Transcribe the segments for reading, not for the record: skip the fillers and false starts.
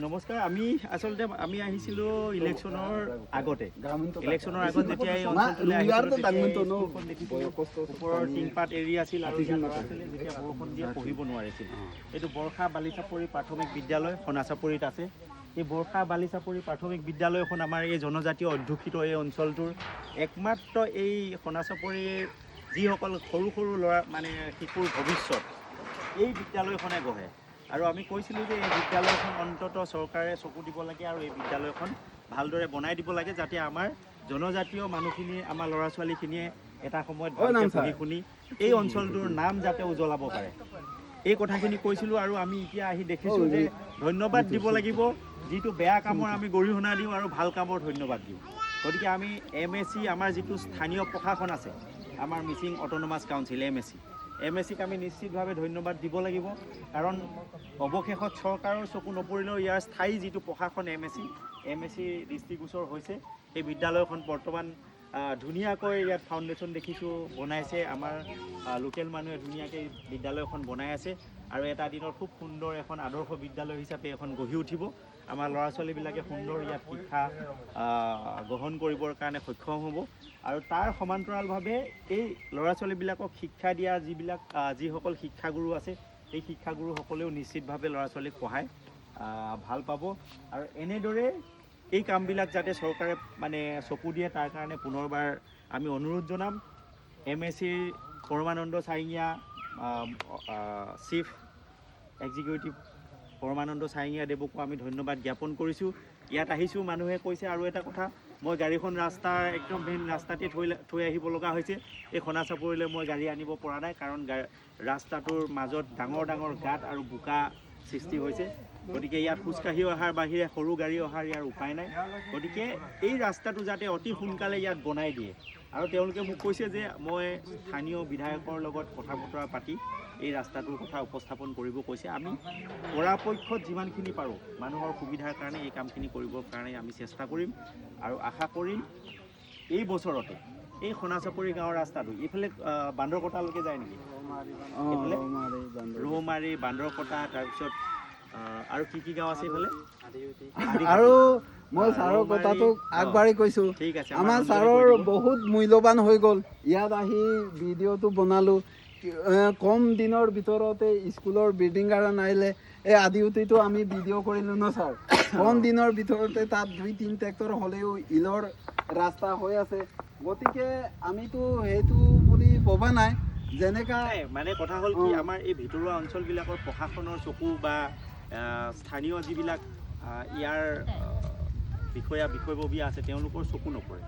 নমস্কাৰ আমি আচলতে আমি আহিছিলো ইলেকশ্যনৰ আগতে যেতিয়া এই অঞ্চলটোলৈ আহিছিলো ওপৰৰ টিংপাত এৰি আছিল আৰু ইয়াত ল'ৰা ছোৱালী যেতিয়া বৰষুণ দিয়ে পঢ়িব নোৱাৰিছিল এইটো বৰ্ষা বালিচাপৰি প্ৰাথমিক বিদ্যালয় খনাচাপৰিত আছে এই বৰ্ষা বালিচাপৰি প্ৰাথমিক বিদ্যালয়খন আমাৰ এই জনজাতীয় অধ্যুষিত এই অঞ্চলটোৰ একমাত্ৰ এই খনাচাপৰিৰ যিসকল সৰু সৰু ল'ৰা মানে শিশুৰ ভৱিষ্যত এই বিদ্যালয়খনে গঢ়ে আৰু আমি কৈছিলোঁ যে এই বিদ্যালয়খন অন্ততঃ চৰকাৰে চকু দিব লাগে আৰু এই বিদ্যালয়খন ভালদৰে বনাই দিব লাগে যাতে আমাৰ জনজাতীয় মানুহখিনি আমাৰ ল'ৰা ছোৱালীখিনিয়ে এটা সময়ত পঢ়ি শুনি এই অঞ্চলটোৰ নাম যাতে উজ্বলাব পাৰে এই কথাখিনি কৈছিলোঁ আৰু আমি এতিয়া আহি দেখিছোঁ যে ধন্যবাদ দিব লাগিব যিটো বেয়া কামৰ আমি গৰিহণা দিওঁ আৰু ভাল কামৰ ধন্যবাদ দিওঁ গতিকে আমি MSC আমাৰ যিটো স্থানীয় প্ৰশাসন আছে আমাৰ মিচিং অট'নমাছ কাউন্সিল MSCক আমি নিশ্চিতভাৱে ধন্যবাদ দিব লাগিব কাৰণ অৱশেষত চৰকাৰৰ চকু নপৰিলেও ইয়াৰ স্থায়ী যিটো প্ৰশাসন MSC দৃষ্টিগোচৰ হৈছে এই বিদ্যালয়খন বৰ্তমান ধুনীয়াকৈ ইয়াত ফাউণ্ডেশ্যন দেখিছোঁ বনাইছে আমাৰ লোকেল মানুহে ধুনীয়াকৈ বিদ্যালয়খন বনাই আছে আৰু এটা দিনত খুব সুন্দৰ এখন আদৰ্শ বিদ্যালয় হিচাপে এখন গঢ়ি উঠিব আমাৰ ল'ৰা ছোৱালীবিলাকে সুন্দৰ ইয়াত শিক্ষা গ্ৰহণ কৰিবৰ কাৰণে সক্ষম হ'ব আৰু তাৰ সমান্তৰালভাৱে এই ল'ৰা ছোৱালীবিলাকক শিক্ষা দিয়া যিসকল শিক্ষাগুৰু আছে এই শিক্ষাগুৰুসকলেও নিশ্চিতভাৱে ল'ৰা ছোৱালীক পঢ়াই ভাল পাব আৰু এনেদৰে এই কামবিলাক যাতে চৰকাৰে মানে চকু দিয়ে তাৰ কাৰণে পুনৰবাৰ আমি অনুৰোধ জনাম MSCৰ পৰমানন্দ চাৰিঙীয়া চিফ এক্সিকিউটিভ পৰমানন্দ চাৰিঙীয়া দেৱকো আমি ধন্যবাদ জ্ঞাপন কৰিছোঁ ইয়াত আহিছোঁ মানুহে কৈছে আৰু এটা কথা মই গাড়ীখন ৰাস্তাৰ একদম মেইন ৰাস্তাতে থৈ আহিব লগা হৈছে এই খনাচাপৰিলৈ মই গাড়ী আনিব পৰা নাই কাৰণ ৰাস্তাটোৰ মাজত ডাঙৰ ডাঙৰ গাঁত আৰু বোকা সৃষ্টি হৈছে গতিকে ইয়াত খোজকাঢ়ি অহাৰ বাহিৰে সৰু গাড়ী অহাৰ ইয়াৰ উপায় নাই গতিকে এই ৰাস্তাটো যাতে অতি সোনকালে ইয়াত বনাই দিয়ে আৰু তেওঁলোকে মোক কৈছে যে মই স্থানীয় বিধায়কৰ লগত কথা বতৰা পাতি এই ৰাস্তাটোৰ কথা উপস্থাপন কৰিব কৈছে আমি পৰাপক্ষত যিমানখিনি পাৰোঁ মানুহৰ সুবিধাৰ কাৰণে এই কামখিনি কৰিবৰ কাৰণে আমি চেষ্টা কৰিম আৰু আশা কৰিম এই বছৰতে এই খনাচাপৰি গাঁৱৰ ৰাস্তাটো এইফালে বান্দৰকটালৈকে যায় নেকি এইফালে ৰৌমাৰী বান্দৰকটা তাৰপিছত আৰু কি গাঁও আছে এইফালে আৰু মই ছাৰৰ কথাটো আগবাঢ়ি কৈছোঁ আমাৰ ছাৰৰ বহুত মূল্যৱান হৈ গ'ল ইয়াত আহি ভিডিঅ'টো বনালোঁ কম দিনৰ ভিতৰতে স্কুলৰ বিল্ডিং কাৰণ আহিলে এই আদিউতিটো আমি ভিডিঅ' কৰিলোঁ ন ছাৰ কম দিনৰ ভিতৰতে তাত 2-3 ট্ৰেক্টৰ হ'লেও ইলৰ ৰাস্তা হৈ আছে গতিকে আমিতো সেইটো বুলি ভবা নাই যেনেকা মানে কথা হ'ল কি আমাৰ এই ভিতৰুৱা অঞ্চলবিলাকৰ প্ৰশাসনৰ চকু বা স্থানীয় যিবিলাক ইয়াৰ বিষয়ববীয়া আছে তেওঁলোকৰ চকু নপৰে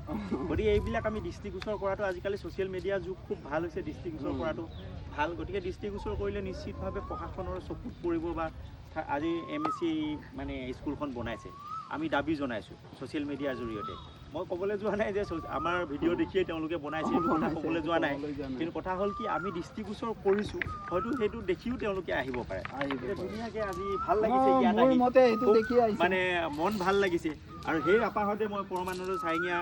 গতিকে এইবিলাক আমি দৃষ্টিগোচৰ কৰাটো আজিকালি ছ'চিয়েল মিডিয়াৰ যুগ খুব ভাল হৈছে দৃষ্টিগোচৰ কৰাটো ভাল গতিকে দৃষ্টিগোচৰ কৰিলে নিশ্চিতভাৱে প্ৰশাসনৰ চকুত পৰিব বা আজি MSC মানে স্কুলখন বনাইছে আমি দাবী জনাইছোঁ ছ'চিয়েল মিডিয়াৰ জৰিয়তে মই ক'বলৈ যোৱা নাই যে আমাৰ ভিডিঅ' দেখিয়ে তেওঁলোকে বনাইছে এইটো কথা ক'বলৈ যোৱা নাই কিন্তু কথা হ'ল কি আমি দৃষ্টিগোচৰ কৰিছোঁ হয়তো সেইটো দেখিও তেওঁলোকে আহিব পাৰে ধুনীয়াকৈ আজি ভাল লাগিছে ইয়াত আহি মানে মন ভাল লাগিছে আৰু সেই আপাহতে মই পৰমানন্দ চাৰিঙীয়া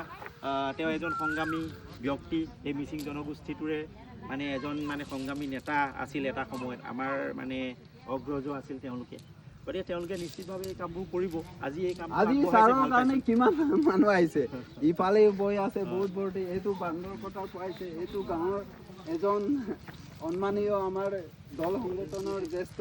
তেওঁ এজন সংগ্ৰামী ব্যক্তি এই মিচিং জনগোষ্ঠীটোৰে মানে এজন মানে সংগ্ৰামী নেতা আছিল এটা সময়ত আমাৰ মানে অগ্ৰজ আছিল তেওঁলোকে গতিকে তেওঁলোকে নিশ্চিতভাৱে এই কামবোৰ কৰিব আজি এই কাম আজি ছাৰৰ কাৰণে কিমান মানুহ আহিছে ইফালে বৈ আছে বহুত বৰ্তি এইটো বান্দৰকটাৰ পাইছে এইটো গাঁৱৰ এজন সন্মানীয় আমাৰ দল সংগঠনৰ জ্যেষ্ঠ